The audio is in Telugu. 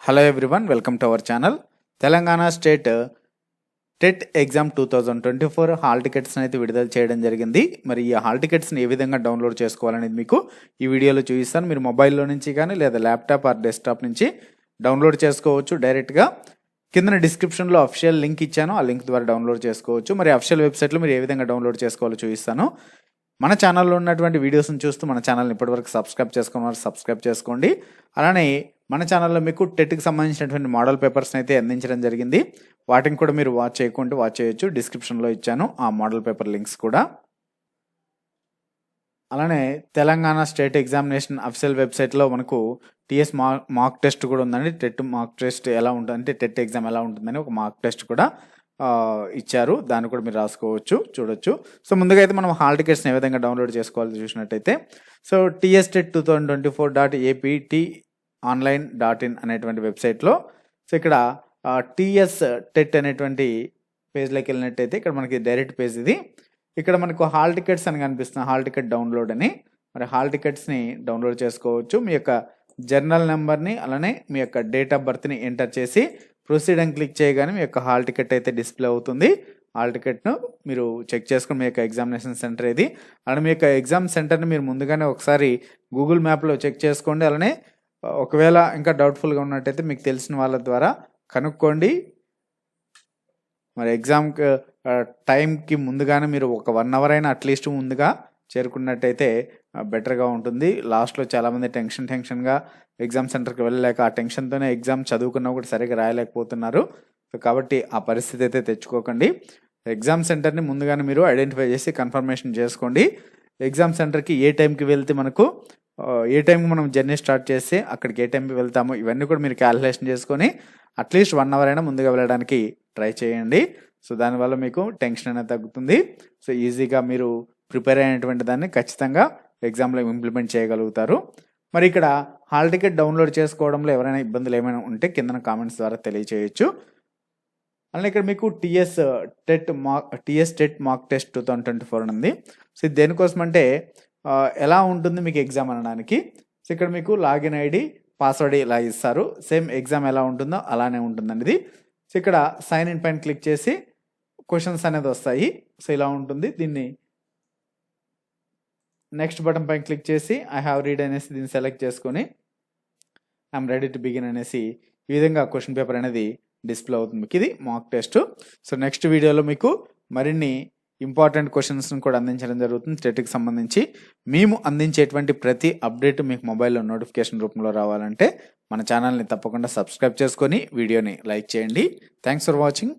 Hello everyone, welcome to our channel. Telangana state TET exam 2024 hall టికెట్స్ని అయితే విడుదల చేయడం జరిగింది. మరి ఈ హాల్ టికెట్స్ని ఏ విధంగా డౌన్లోడ్ చేసుకోవాలనేది మీకు ఈ వీడియోలో చూపిస్తాను. మీరు మొబైల్లో నుంచి కానీ లేదా ల్యాప్టాప్ ఆర్ డెస్క్టాప్ నుంచి డౌన్లోడ్ చేసుకోవచ్చు. డైరెక్ట్గా కింద డిస్క్రిప్షన్లో అఫిషియల్ లింక్ ఇచ్చాను, ఆ లింక్ ద్వారా డౌన్లోడ్ చేసుకోవచ్చు. మరి అఫిషియల్ వెబ్సైట్లో మీరు ఏ విధంగా డౌన్లోడ్ చేసుకోవాలో చూపిస్తాను. మన ఛానల్లో ఉన్నటువంటి వీడియోస్ని చూస్తూ మన ఛానల్ని ఇప్పటివరకు సబ్స్క్రైబ్ చేసుకున్నారు, సబ్స్క్రైబ్ చేసుకోండి. అలానే మన ఛానల్లో మీకు టెట్కి సంబంధించినటువంటి మోడల్ పేపర్స్ని అయితే అందించడం జరిగింది. వాటిని కూడా మీరు వాచ్ చేయొచ్చు. డిస్క్రిప్షన్లో ఇచ్చాను ఆ మోడల్ పేపర్ లింక్స్ కూడా. అలానే తెలంగాణ స్టేట్ ఎగ్జామినేషన్ అఫిషియల్ వెబ్సైట్లో మనకు టీఎస్ మాక్ టెస్ట్ కూడా ఉందండి. టెట్ మాక్ టెస్ట్ ఎలా ఉంటుందంటే టెట్ ఎగ్జామ్ ఎలా ఉంటుందని ఒక మాక్ టెస్ట్ కూడా ఇచ్చారు. దాన్ని కూడా మీరు చూడొచ్చు. సో ముందుగా అయితే మనం హాల్ టికెట్స్ని ఏ విధంగా డౌన్లోడ్ చేసుకోవాలో చూసినట్టయితే, సో TSTET 2024.APTonline.in అనేటువంటి వెబ్సైట్లో సో ఇక్కడ TS టెట్ అనేటువంటి పేజ్లోకి వెళ్ళినట్టయితే ఇక్కడ మనకి డైరెక్ట్ పేజ్ ఇది. ఇక్కడ మనకు హాల్ టికెట్స్ అని కనిపిస్తుంది, హాల్ టికెట్ డౌన్లోడ్ అని. మరి హాల్ టికెట్స్ని డౌన్లోడ్ చేసుకోవచ్చు. మీ యొక్క జర్నల్ నెంబర్ని అలానే మీ యొక్క డేట్ ఆఫ్ బర్త్ని ఎంటర్ చేసి ప్రొసీడ్ అని క్లిక్ చేయగానే మీ యొక్క హాల్ టికెట్ అయితే డిస్ప్లే అవుతుంది. హాల్ టికెట్ను మీరు చెక్ చేసుకుని మీ యొక్క ఎగ్జామినేషన్ సెంటర్ ఇది. అలానే మీ యొక్క ఎగ్జామ్ సెంటర్ని మీరు ముందుగానే ఒకసారి గూగుల్ మ్యాప్లో చెక్ చేసుకోండి. అలానే ఒకవేళ ఇంకా డౌట్ఫుల్గా ఉన్నట్టయితే మీకు తెలిసిన వాళ్ళ ద్వారా కనుక్కోండి. మరి ఎగ్జామ్ టైంకి ముందుగానే మీరు ఒక 1 అవర్ అయినా అట్లీస్ట్ ముందుగా చేరుకున్నట్టయితే బెటర్గా ఉంటుంది. లాస్ట్లో చాలామంది టెన్షన్గా ఎగ్జామ్ సెంటర్కి వెళ్ళలేక ఆ టెన్షన్తోనే ఎగ్జామ్ చదువుకున్నా కూడా సరిగ్గా రాయలేకపోతున్నారు. సో కాబట్టి ఆ పరిస్థితి అయితే తెచ్చుకోకండి. ఎగ్జామ్ సెంటర్ని ముందుగానే మీరు ఐడెంటిఫై చేసి కన్ఫర్మేషన్ చేసుకోండి. ఎగ్జామ్ సెంటర్కి ఏ టైంకి వెళ్తే మనకు ఏ టైంకి మనం జర్నీ స్టార్ట్ చేస్తే అక్కడికి ఏ టైంకి వెళ్తామో ఇవన్నీ కూడా మీరు క్యాలిక్యులేషన్ చేసుకొని అట్లీస్ట్ 1 అవర్ అయినా ముందుగా వెళ్ళడానికి ట్రై చేయండి. సో దానివల్ల మీకు టెన్షన్ అనేది తగ్గుతుంది. సో ఈజీగా మీరు ప్రిపేర్ అయినటువంటి దాన్ని ఖచ్చితంగా ఎగ్జామ్లో ఇంప్లిమెంట్ చేయగలుగుతారు. మరి ఇక్కడ హాల్ టికెట్ డౌన్లోడ్ చేసుకోవడంలో ఎవరైనా ఇబ్బందులు ఏమైనా ఉంటే కింద కామెంట్స్ ద్వారా తెలియచేయచ్చు. అలానే ఇక్కడ మీకు TS టెట్ మాక్ టెస్ట్ 2024 ఉంది. సో ఇది దేనికోసం అంటే ఎలా ఉంటుంది మీకు ఎగ్జామ్ అనడానికి. సో ఇక్కడ మీకు లాగిన్ ఐడి పాస్వర్డ్ ఇలా ఇస్తారు. సేమ్ ఎగ్జామ్ ఎలా ఉంటుందో అలానే ఉంటుందండి ఇది. సో ఇక్కడ సైన్ ఇన్ పైన క్లిక్ చేసి క్వశ్చన్స్ అనేది వస్తాయి. సో ఇలా ఉంటుంది. దీన్ని నెక్స్ట్ బటన్ పైన క్లిక్ చేసి ఐ హ్యావ్ రీడ్ అనేసి దీన్ని సెలెక్ట్ చేసుకొని ఐఎమ్ రెడీ టు బిగిన్ అనేసి ఈ విధంగా క్వశ్చన్ పేపర్ అనేది డిస్ప్లే అవుతుంది. మీకు ఇది మాక్ టెస్ట్. సో నెక్స్ట్ వీడియోలో మీకు మరిన్ని ఇంపార్టెంట్ క్వశ్చన్స్ని కూడా అందించడం జరుగుతుంది. టెట్కి సంబంధించి మేము అందించేటువంటి ప్రతి అప్డేట్ మీకు మొబైల్లో నోటిఫికేషన్ రూపంలో రావాలంటే మన ఛానల్ని తప్పకుండా సబ్స్క్రైబ్ చేసుకొని వీడియోని లైక్ చేయండి. Thanks for watching.